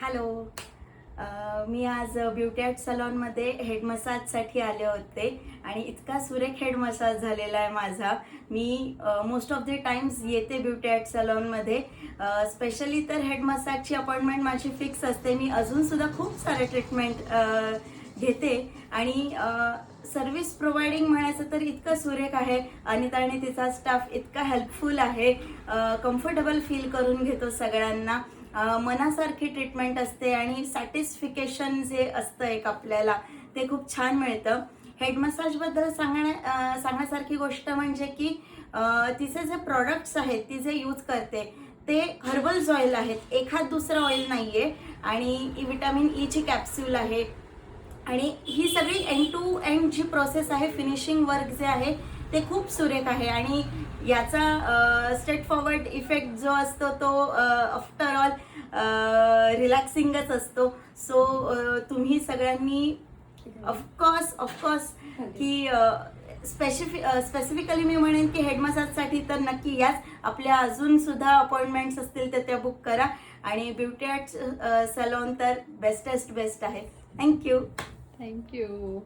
Hello. मी आज beauty at सलॉनमध्ये head मसाजसाठी आले होते आणि इतका सुरेख हेड मसाज झालेला आहे माझा. मी मोस्ट ऑफ द टाइम्स येते ब्युटी ॲट सलॉनमध्ये. स्पेशली तर हेड मसाजची अपॉइंटमेंट माझी फिक्स असते. मी अजूनसुद्धा खूप सारे ट्रीटमेंट घेते आणि सर्व्हिस प्रोव्हाइडिंग म्हणायचं तर इतकं सुरेख आहे. अनिता आणि तिचा स्टाफ इतका हेल्पफुल आहे. कम्फर्टेबल फील करून घेतो सगळ्यांना. मनासारखी ट्रीटमेंट असते आणि सॅटिस्फिकेशन जे असतं एक आपल्याला ते खूप छान मिळतं. हेड मसाजबद्दल सांगण्यासारखी गोष्ट म्हणजे की तिचे जे प्रॉडक्ट्स आहेत ती जे यूज करते ते हर्बल्स ऑइल आहेत, एखाद दुसरं ऑइल नाही आहे. आणि विटॅमिन ईची कॅप्सूल आहे आणि ही सगळी एंड टू एंड जी प्रोसेस आहे, फिनिशिंग वर्क जे आहे ते खूप सुरेख आहे. आणि याचा स्ट्रेट फॉरवर्ड इफेक्ट जो असतो तो आफ्टर ऑल रिलॅक्सिंगच असतो. सो तुम्ही सगळ्यांनी ऑफकोर्स की स्पेसिफिकली मी म्हणेन की हेड मसाजसाठी तर नक्की याच. आपल्या अजून सुद्धा अपॉइंटमेंट्स असतील तर त्या बुक करा. आणि ब्युटी ॲट सलॉन तर बेस्ट आहे. थँक्यू. थँक्यू.